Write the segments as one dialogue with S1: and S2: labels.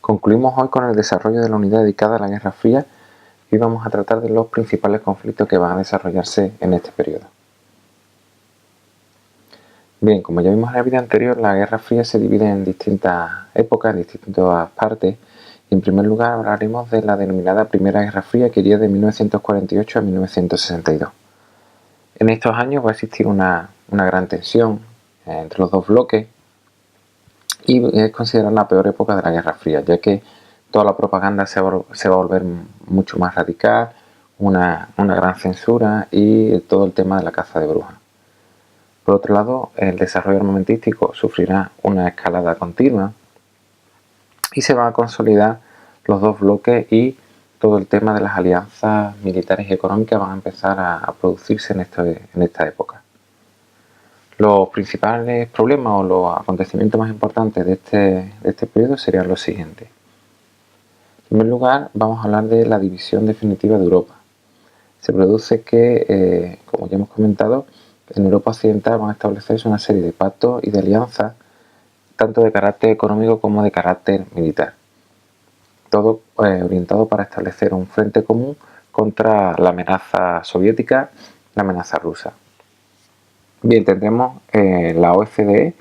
S1: Concluimos hoy con el desarrollo de la unidad dedicada a la Guerra Fría y vamos a tratar de los principales conflictos que van a desarrollarse en este periodo. Bien, como ya vimos en el vídeo anterior, la Guerra Fría se divide en distintas épocas, en distintas partes. Y en primer lugar hablaremos de la denominada Primera Guerra Fría, que iría de 1948 a 1962. En estos años va a existir una gran tensión entre los dos bloques y es considerada la peor época de la Guerra Fría, ya que toda la propaganda se va a volver mucho más radical, una gran censura y todo el tema de la caza de brujas. Por otro lado, el desarrollo armamentístico sufrirá una escalada continua y se van a consolidar los dos bloques y todo el tema de las alianzas militares y económicas van a empezar a producirse en esta época. Los principales problemas o los acontecimientos más importantes de este periodo serían los siguientes. En primer lugar, vamos a hablar de la división definitiva de Europa. Se produce que, como ya hemos comentado, en Europa Occidental van a establecerse una serie de pactos y de alianzas, tanto de carácter económico como de carácter militar. Todo orientado para establecer un frente común contra la amenaza soviética, la amenaza rusa. Bien, tendremos la OCDE,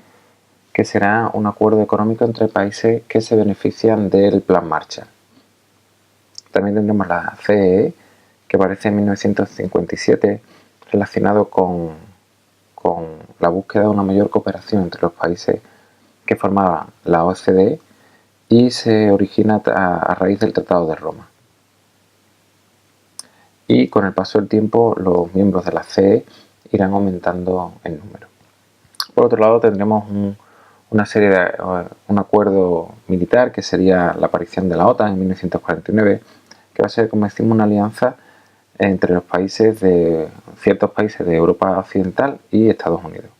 S1: que será un acuerdo económico entre países que se benefician del Plan Marshall. También tendremos la CEE, que aparece en 1957, relacionado con la búsqueda de una mayor cooperación entre los países que formaban la OCDE y se origina a raíz del Tratado de Roma. Y con el paso del tiempo los miembros de la CEE irán aumentando en número. Por otro lado tendremos un acuerdo militar que sería la aparición de la OTAN en 1949, que va a ser, como decimos, una alianza entre ciertos países de Europa Occidental y Estados Unidos.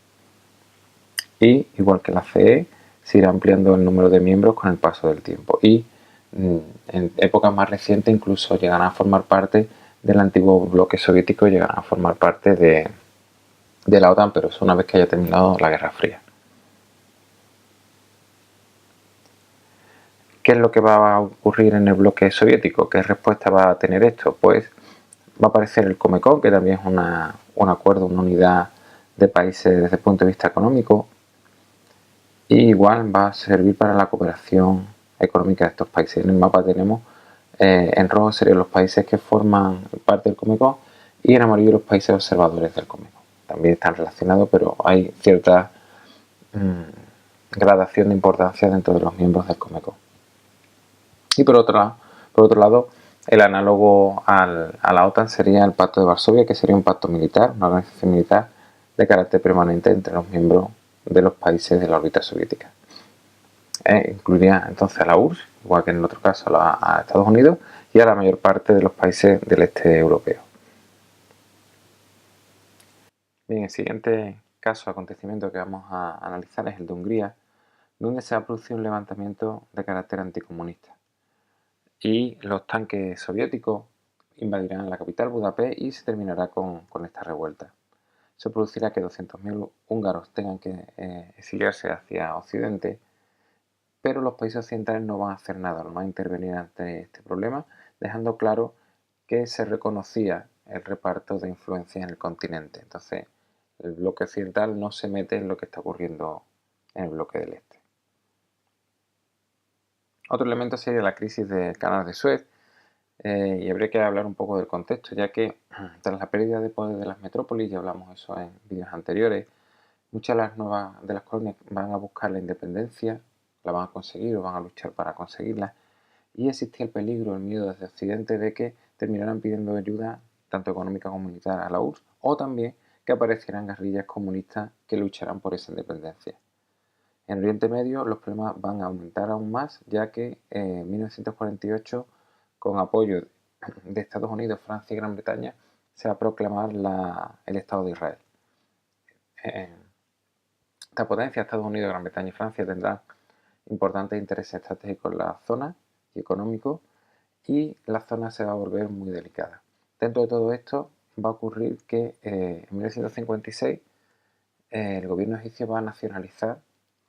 S1: Y igual que la CE, se irá ampliando el número de miembros con el paso del tiempo y en épocas más recientes incluso llegarán a formar parte del antiguo bloque soviético y llegarán a formar parte de la OTAN, pero es una vez que haya terminado la Guerra Fría. ¿Qué es lo que va a ocurrir en el bloque soviético? ¿Qué respuesta va a tener esto? Pues va a aparecer el Comecon, que también es un acuerdo, una unidad de países desde el punto de vista económico, y igual va a servir para la cooperación económica de estos países. En el mapa tenemos en rojo serían los países que forman parte del Comecon y en amarillo los países observadores del Comecon. También están relacionados, pero hay cierta gradación de importancia dentro de los miembros del Comecon. Y por otro lado, el análogo a la OTAN sería el Pacto de Varsovia, que sería un pacto militar, una organización militar de carácter permanente entre los miembros de los países de la órbita soviética. Incluiría entonces a la URSS, igual que en otro caso a Estados Unidos, y a la mayor parte de los países del este europeo. Bien, el siguiente caso, acontecimiento que vamos a analizar es el de Hungría, donde se ha producido un levantamiento de carácter anticomunista. Y los tanques soviéticos invadirán la capital, Budapest, y se terminará con esta revuelta. Eso producirá que 200.000 húngaros tengan que exiliarse hacia Occidente, pero los países occidentales no van a hacer nada, no van a intervenir ante este problema, dejando claro que se reconocía el reparto de influencia en el continente. Entonces, el bloque occidental no se mete en lo que está ocurriendo en el bloque del este. Otro elemento sería la crisis del canal de Suez, y habría que hablar un poco del contexto, ya que tras la pérdida de poder de las metrópolis, ya hablamos eso en vídeos anteriores, muchas de las colonias van a buscar la independencia, la van a conseguir o van a luchar para conseguirla, y existía el peligro, el miedo desde Occidente de que terminaran pidiendo ayuda, tanto económica como militar, a la URSS, o también que aparecieran guerrillas comunistas que lucharán por esa independencia. En Oriente Medio los problemas van a aumentar aún más, ya que en 1948, con apoyo de Estados Unidos, Francia y Gran Bretaña, se va a proclamar el Estado de Israel. Esta potencia, Estados Unidos, Gran Bretaña y Francia, tendrán importantes intereses estratégicos en la zona y económicos, y la zona se va a volver muy delicada. Dentro de todo esto va a ocurrir que en 1956 el gobierno egipcio va a nacionalizar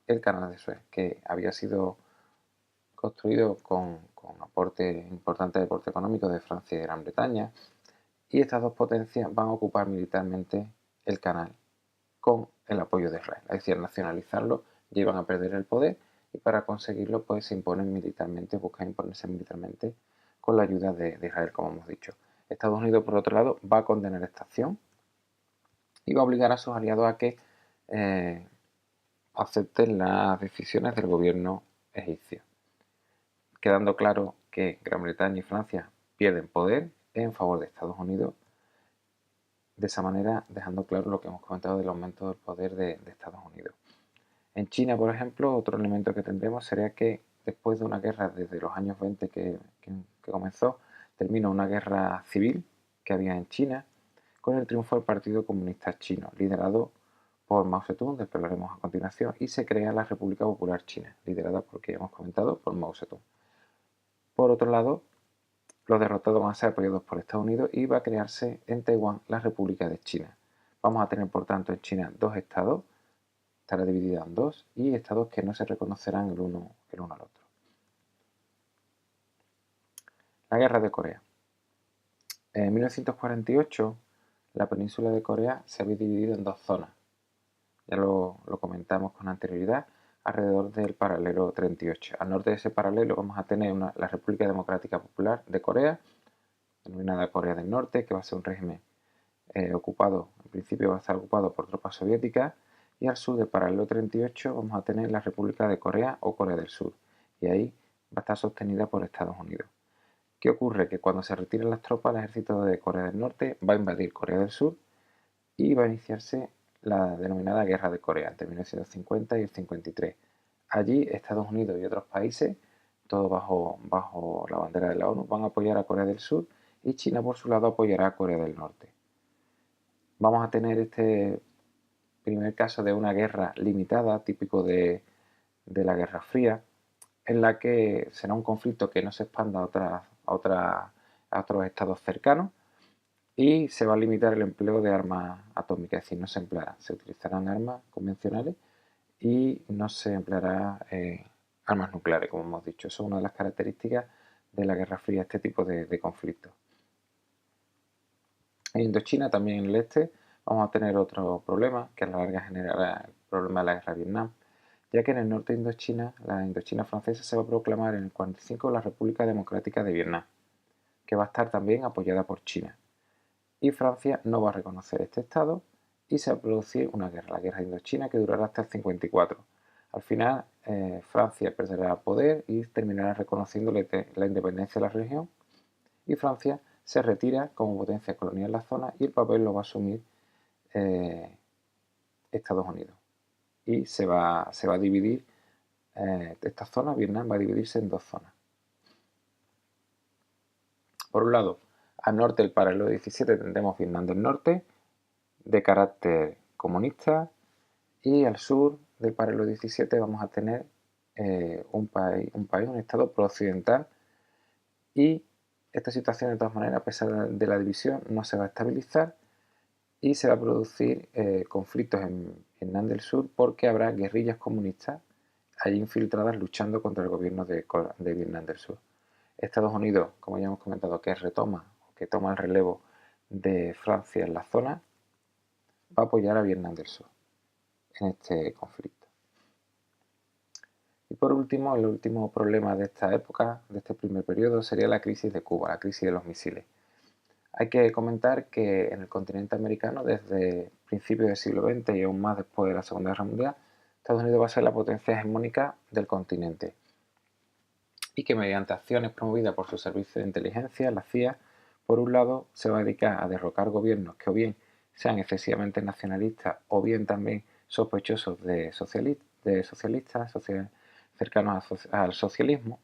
S1: el canal de Suez, que había sido construido con importante aporte económico de Francia y Gran Bretaña, y estas dos potencias van a ocupar militarmente el canal con el apoyo de Israel. Es decir, al nacionalizarlo ya iban a perder el poder, y para conseguirlo pues se imponen militarmente, buscan imponerse militarmente con la ayuda de Israel, como hemos dicho. Estados Unidos, por otro lado, va a condenar esta acción y va a obligar a sus aliados a que acepten las decisiones del gobierno egipcio, quedando claro que Gran Bretaña y Francia pierden poder en favor de Estados Unidos, de esa manera dejando claro lo que hemos comentado del aumento del poder de Estados Unidos. En China, por ejemplo, otro elemento que tendremos sería que después de una guerra desde los años 20 que comenzó, terminó una guerra civil que había en China con el triunfo del Partido Comunista Chino, liderado por Mao Zedong, del que hablaremos a continuación, y se crea la República Popular China, liderada, porque ya hemos comentado, por Mao Zedong. Por otro lado, los derrotados van a ser apoyados por Estados Unidos y va a crearse en Taiwán la República de China. Vamos a tener, por tanto, en China dos estados, estará dividida en dos, y estados que no se reconocerán el uno al otro. La Guerra de Corea. En 1948, la península de Corea se había dividido en dos zonas. Ya lo comentamos con anterioridad, alrededor del paralelo 38. Al norte de ese paralelo vamos a tener la República Democrática Popular de Corea, denominada Corea del Norte, que va a ser un régimen ocupado, en principio va a estar ocupado por tropas soviéticas, y al sur del paralelo 38 vamos a tener la República de Corea o Corea del Sur, y ahí va a estar sostenida por Estados Unidos. ¿Qué ocurre? Que cuando se retiren las tropas, el ejército de Corea del Norte va a invadir Corea del Sur y va a iniciarse la denominada Guerra de Corea entre 1950 y el 53. Allí Estados Unidos y otros países, todos bajo la bandera de la ONU, van a apoyar a Corea del Sur, y China por su lado apoyará a Corea del Norte. Vamos a tener este primer caso de una guerra limitada, típico de la Guerra Fría, en la que será un conflicto que no se expanda a otros estados cercanos, y se va a limitar el empleo de armas atómicas, es decir, no se emplearán, se utilizarán armas convencionales y no se empleará armas nucleares, como hemos dicho. Eso es una de las características de la Guerra Fría, este tipo de conflictos. En Indochina, también en el este, vamos a tener otro problema que a la larga generará el problema de la Guerra de Vietnam, ya que en el norte de Indochina, la Indochina francesa, se va a proclamar en el 45 la República Democrática de Vietnam, que va a estar también apoyada por China. Y Francia no va a reconocer este estado y se va a producir una guerra, la Guerra de Indochina, que durará hasta el 54. Al final, Francia perderá poder y terminará reconociendo la independencia de la región, y Francia se retira como potencia colonial en la zona, y el papel lo va a asumir Estados Unidos. Y se va a dividir esta zona, Vietnam va a dividirse en dos zonas. Por un lado, al norte del paralelo 17 tendremos Vietnam del Norte, de carácter comunista, y al sur del paralelo 17 vamos a tener un estado prooccidental, y esta situación, de todas maneras, a pesar de la división, no se va a estabilizar y se va a producir conflictos en Vietnam del Sur, porque habrá guerrillas comunistas allí infiltradas luchando contra el gobierno de Vietnam del Sur. Estados Unidos, como ya hemos comentado, que toma el relevo de Francia en la zona, va a apoyar a Vietnam del Sur en este conflicto. Y por último, el último problema de esta época, de este primer periodo, sería la crisis de Cuba, la crisis de los misiles. Hay que comentar que en el continente americano, desde principios del siglo XX y aún más después de la Segunda Guerra Mundial, Estados Unidos va a ser la potencia hegemónica del continente, y que mediante acciones promovidas por su servicio de inteligencia, la CIA, por un lado, se va a dedicar a derrocar gobiernos que o bien sean excesivamente nacionalistas o bien también sospechosos de socialistas cercanos al socialismo,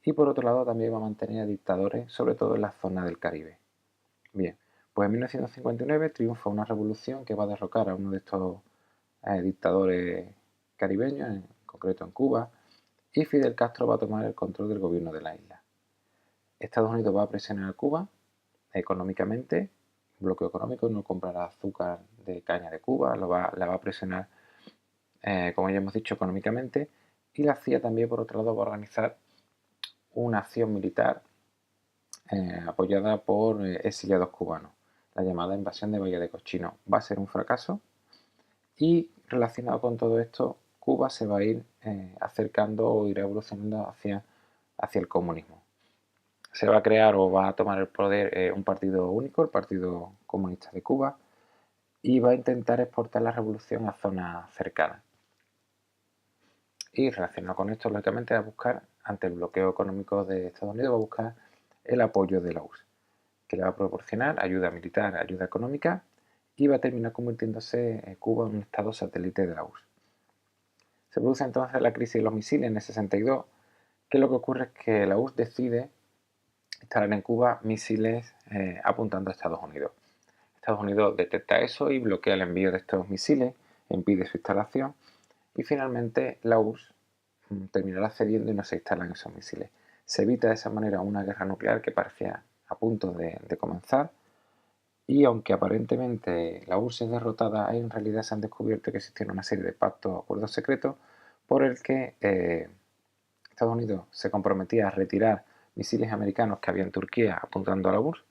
S1: y por otro lado también va a mantener a dictadores, sobre todo en la zona del Caribe. Bien, pues en 1959 triunfa una revolución que va a derrocar a uno de estos dictadores caribeños, en concreto en Cuba, y Fidel Castro va a tomar el control del gobierno de la isla. Estados Unidos va a presionar a Cuba económicamente, bloqueo económico, no comprará azúcar de caña de Cuba, la va a presionar, como ya hemos dicho, económicamente, y la CIA también, por otro lado, va a organizar una acción militar apoyada por exiliados cubanos, la llamada invasión de Bahía de Cochinos. Va a ser un fracaso y relacionado con todo esto, Cuba se va a ir acercando o ir evolucionando hacia el comunismo. Se va a crear o va a tomar el poder un partido único, el Partido Comunista de Cuba, y va a intentar exportar la revolución a zonas cercanas. Y relacionado con esto, lógicamente, va a buscar, ante el bloqueo económico de Estados Unidos, va a buscar el apoyo de la URSS, que le va a proporcionar ayuda militar, ayuda económica, y va a terminar convirtiéndose Cuba en un estado satélite de la URSS. Se produce entonces la crisis de los misiles en el 62, que lo que ocurre es que la URSS decide instalar en Cuba misiles apuntando a Estados Unidos. Estados Unidos detecta eso y bloquea el envío de estos misiles, impide su instalación y finalmente la URSS terminará cediendo y no se instalan esos misiles. Se evita de esa manera una guerra nuclear que parecía a punto de comenzar y aunque aparentemente la URSS es derrotada, en realidad se han descubierto que existen una serie de pactos o acuerdos secretos por el que Estados Unidos se comprometía a retirar misiles americanos que había en Turquía apuntando a la URSS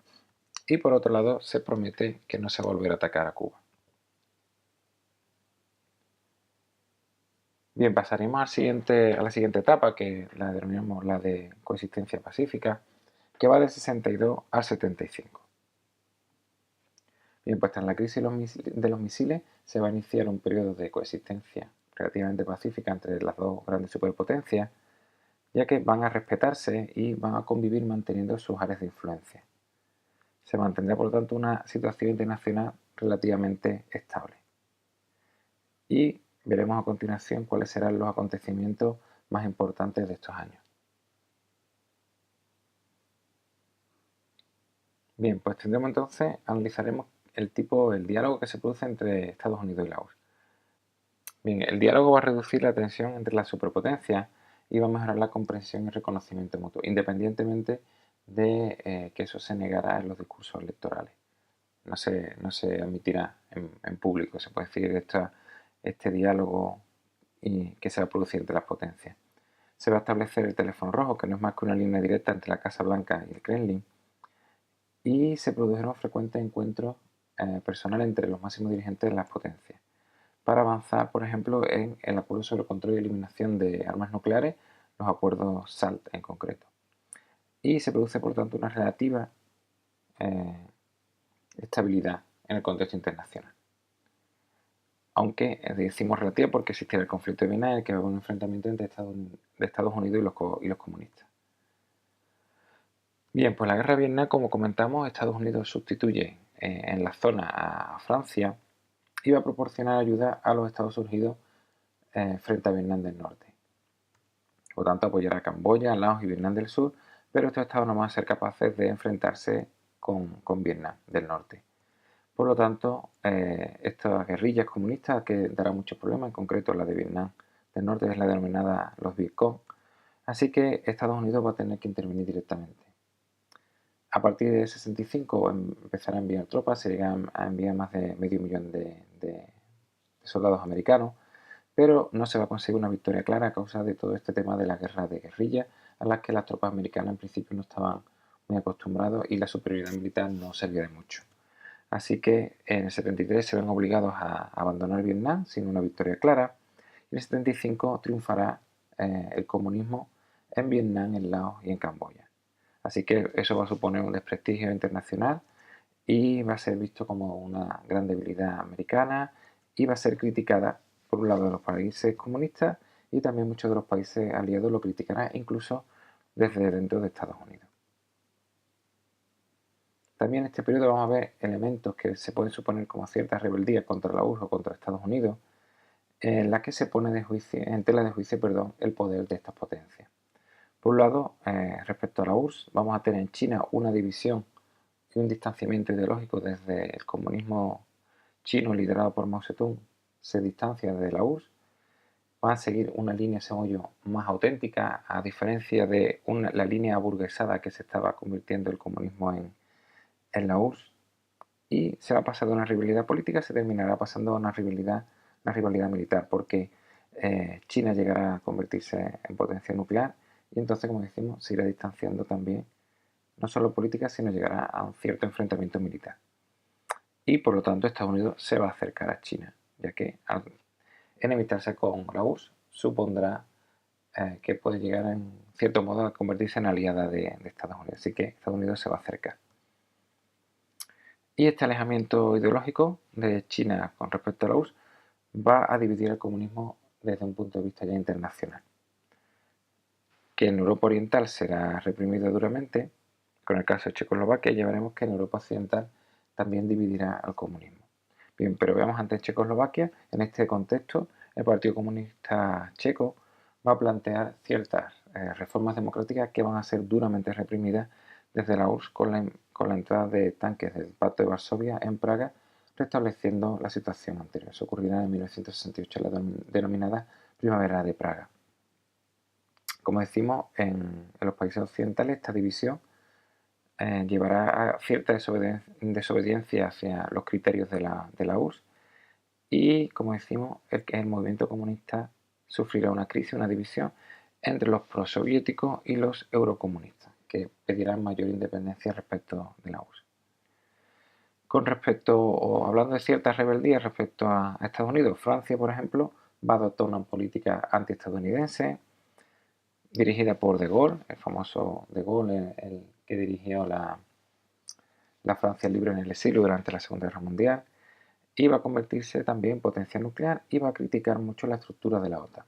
S1: y por otro lado se promete que no se volverá a atacar a Cuba. Bien, pasaremos a la siguiente etapa, que la denominamos la de coexistencia pacífica, que va del 62 al 75. Bien, pues tras la crisis de los misiles se va a iniciar un periodo de coexistencia relativamente pacífica entre las dos grandes superpotencias, ya que van a respetarse y van a convivir manteniendo sus áreas de influencia. Se mantendrá, por lo tanto, una situación internacional relativamente estable. Y veremos a continuación cuáles serán los acontecimientos más importantes de estos años. Bien, pues analizaremos el diálogo que se produce entre Estados Unidos y la URSS. Bien, el diálogo va a reducir la tensión entre las superpotencias y va a mejorar la comprensión y reconocimiento mutuo, independientemente de que eso se negara en los discursos electorales. No se admitirá en público, se puede decir, este diálogo que se va a producir entre las potencias. Se va a establecer el teléfono rojo, que no es más que una línea directa entre la Casa Blanca y el Kremlin, y se produjeron frecuentes encuentros personales entre los máximos dirigentes de las potencias, para avanzar, por ejemplo, en el acuerdo sobre control y eliminación de armas nucleares, los acuerdos SALT en concreto. Y se produce, por tanto, una relativa estabilidad en el contexto internacional. Aunque decimos relativa porque existiera el conflicto de Vietnam en el que había un enfrentamiento entre Estados Unidos y los comunistas. Bien, pues la guerra de Vietnam, como comentamos, Estados Unidos sustituye en la zona a Francia y va a proporcionar ayuda a los estados surgidos frente a Vietnam del Norte. Por tanto, apoyará a Camboya, Laos y Vietnam del Sur, pero estos estados no van a ser capaces de enfrentarse con Vietnam del Norte. Por lo tanto, estas guerrillas comunistas que dará muchos problemas, en concreto la de Vietnam del Norte es la denominada los Vietcong, así que Estados Unidos va a tener que intervenir directamente. A partir de 65 empezará a enviar tropas, se llegan a enviar más de medio millón de soldados americanos, pero no se va a conseguir una victoria clara a causa de todo este tema de la guerra de guerrilla, a las que las tropas americanas en principio no estaban muy acostumbrados y la superioridad militar no servía de mucho. Así que en el 73 se ven obligados a abandonar Vietnam sin una victoria clara, y en el 75 triunfará el comunismo en Vietnam, en Laos y en Camboya. Así que eso va a suponer un desprestigio internacional y va a ser visto como una gran debilidad americana y va a ser criticada por un lado de los países comunistas y también muchos de los países aliados lo criticarán incluso desde dentro de Estados Unidos. También en este periodo vamos a ver elementos que se pueden suponer como cierta rebeldía contra la URSS o contra Estados Unidos, en la que se pone en tela de juicio el poder de estas potencias. Por un lado, respecto a la URSS, vamos a tener en China una división y un distanciamiento ideológico desde el comunismo chino liderado por Mao Zedong, se distancia de la URSS, van a seguir una línea más auténtica, a diferencia de la línea aburguesada que se estaba convirtiendo el comunismo en la URSS, y se va a pasar de una rivalidad política, se terminará pasando a una rivalidad militar, porque China llegará a convertirse en potencia nuclear y entonces, como decimos, se irá distanciando también, no solo política, sino llegará a un cierto enfrentamiento militar. Y por lo tanto Estados Unidos se va a acercar a China, ya que al enemistarse con la URSS supondrá que puede llegar en cierto modo a convertirse en aliada de Estados Unidos. Así que Estados Unidos se va a acercar. Y este alejamiento ideológico de China con respecto a la URSS va a dividir el comunismo desde un punto de vista ya internacional. Que en Europa Oriental será reprimido duramente, con el caso de Checoslovaquia, ya veremos que en Europa Occidental también dividirá al comunismo. Bien, pero veamos antes Checoslovaquia. En este contexto, el Partido Comunista Checo va a plantear ciertas reformas democráticas que van a ser duramente reprimidas desde la URSS con la entrada de tanques del Pacto de Varsovia en Praga, restableciendo la situación anterior. Eso ocurrirá en 1968, la denominada Primavera de Praga. Como decimos, en los países occidentales esta división llevará a cierta desobediencia hacia los criterios de la URSS y, como decimos, el movimiento comunista sufrirá una crisis, una división entre los prosoviéticos y los eurocomunistas, que pedirán mayor independencia respecto de la URSS. Con respecto, o hablando de ciertas rebeldías respecto a Estados Unidos, Francia, por ejemplo, va a adoptar una política antiestadounidense dirigida por De Gaulle, el famoso De Gaulle, el que dirigió la Francia libre en el exilio durante la Segunda Guerra Mundial, iba a convertirse también en potencia nuclear y va a criticar mucho la estructura de la OTAN.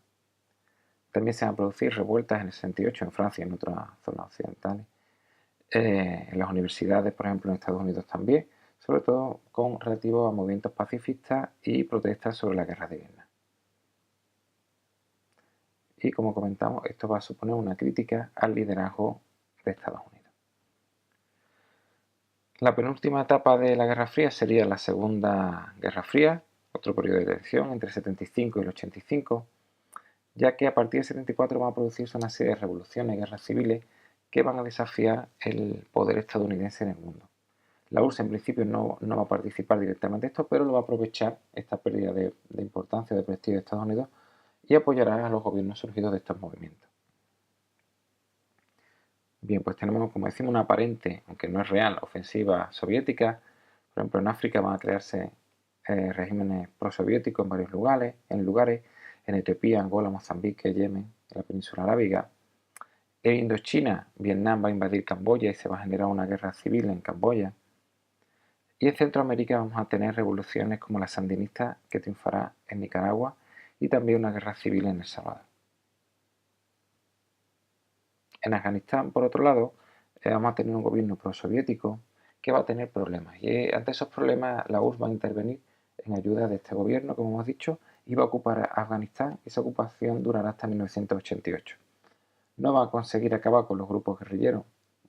S1: También se van a producir revueltas en el 68 en Francia y en otras zonas occidentales, en las universidades, por ejemplo, en Estados Unidos también, sobre todo con relativo a movimientos pacifistas y protestas sobre la guerra de Vietnam. Y como comentamos, esto va a suponer una crítica al liderazgo de Estados Unidos. La penúltima etapa de la Guerra Fría sería la Segunda Guerra Fría, otro periodo de tensión entre el 75 y el 85, ya que a partir del 74 van a producirse una serie de revoluciones y guerras civiles que van a desafiar el poder estadounidense en el mundo. La URSS en principio no va a participar directamente en esto, pero lo va a aprovechar esta pérdida de importancia, de prestigio de Estados Unidos y apoyará a los gobiernos surgidos de estos movimientos. Bien, pues tenemos, como decimos, una aparente, aunque no es real, ofensiva soviética. Por ejemplo, en África van a crearse regímenes prosoviéticos en varios lugares, en Etiopía, Angola, Mozambique, Yemen, en la península arábiga. En Indochina, Vietnam va a invadir Camboya y se va a generar una guerra civil en Camboya. Y en Centroamérica vamos a tener revoluciones como la sandinista, que triunfará en Nicaragua, y también una guerra civil en El Salvador. En Afganistán, por otro lado, vamos a tener un gobierno prosoviético que va a tener problemas. Y ante esos problemas la URSS va a intervenir en ayuda de este gobierno, como hemos dicho, y va a ocupar Afganistán. Esa ocupación durará hasta 1988. No va a conseguir acabar con los grupos guerrilleros,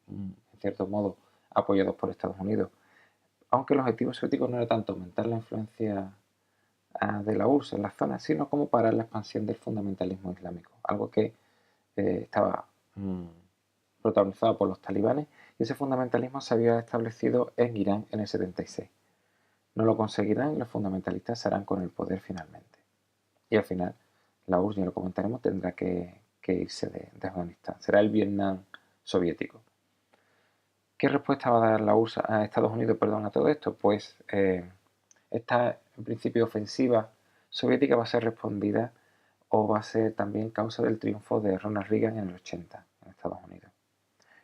S1: en cierto modo apoyados por Estados Unidos, aunque el objetivo soviético no era tanto aumentar la influencia de la URSS en la zona, sino como parar la expansión del fundamentalismo islámico, algo que estaba protagonizado por los talibanes, y ese fundamentalismo se había establecido en Irán en el 76. No lo conseguirán y los fundamentalistas se harán con el poder finalmente. Y al final, la URSS, ya lo comentaremos, tendrá que irse de Afganistán. Será el Vietnam soviético. ¿Qué respuesta va a dar la URSS a Estados Unidos, a todo esto? Pues esta, en principio, ofensiva soviética va a ser respondida o va a ser también causa del triunfo de Ronald Reagan en el 80 en Estados Unidos.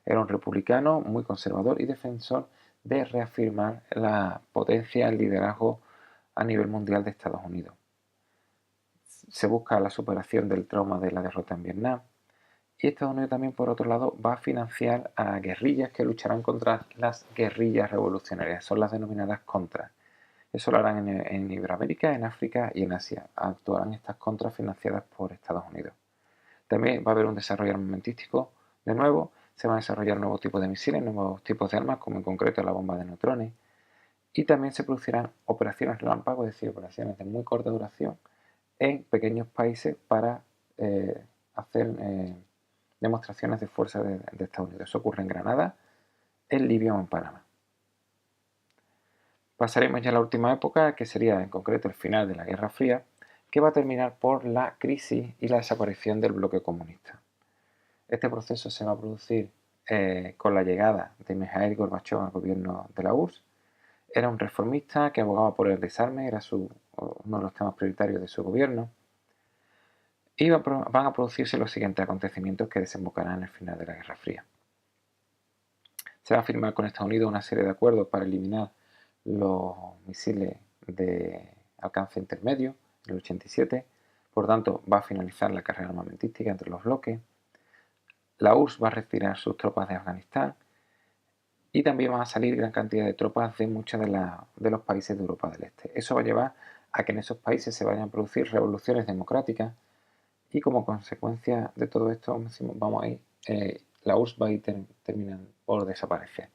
S1: Era un republicano muy conservador y defensor de reafirmar la potencia, el liderazgo a nivel mundial de Estados Unidos. Se busca la superación del trauma de la derrota en Vietnam, y Estados Unidos también, por otro lado, va a financiar a guerrillas que lucharán contra las guerrillas revolucionarias, son las denominadas contras. Eso lo harán en Iberoamérica, en África y en Asia. Actuarán estas contras financiadas por Estados Unidos. También va a haber un desarrollo armamentístico. De nuevo, se van a desarrollar nuevos tipos de misiles, nuevos tipos de armas, como en concreto la bomba de neutrones. Y también se producirán operaciones relámpago, es decir, operaciones de muy corta duración en pequeños países para hacer demostraciones de fuerza de Estados Unidos. Eso ocurre en Granada, en Libia o en Panamá. Pasaremos ya a la última época, que sería en concreto el final de la Guerra Fría, que va a terminar por la crisis y la desaparición del bloque comunista. Este proceso se va a producir con la llegada de Mikhail Gorbachov al gobierno de la URSS. Era un reformista que abogaba por el desarme, era uno de los temas prioritarios de su gobierno. Y van a producirse los siguientes acontecimientos que desembocarán en el final de la Guerra Fría. Se va a firmar con Estados Unidos una serie de acuerdos para eliminar los misiles de alcance intermedio en el 87. Por tanto, va a finalizar la carrera armamentística entre los bloques. La URSS va a retirar sus tropas de Afganistán y también van a salir gran cantidad de tropas de muchos de los países de Europa del Este. Eso va a llevar a que en esos países se vayan a producir revoluciones democráticas y como consecuencia de todo esto la URSS va a ir terminando por desaparecer.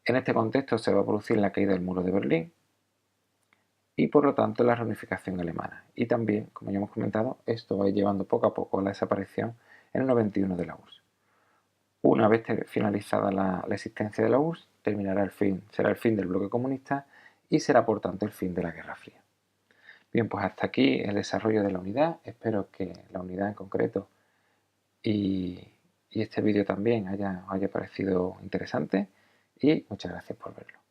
S1: En este contexto se va a producir la caída del muro de Berlín y por lo tanto la reunificación alemana. Y también, como ya hemos comentado, esto va a ir llevando poco a poco a la desaparición en el 91 de la URSS. Una vez finalizada la existencia de la URSS, será el fin del bloque comunista y será por tanto el fin de la Guerra Fría. Bien, pues hasta aquí el desarrollo de la unidad. Espero que la unidad en concreto y este vídeo también haya parecido interesante y muchas gracias por verlo.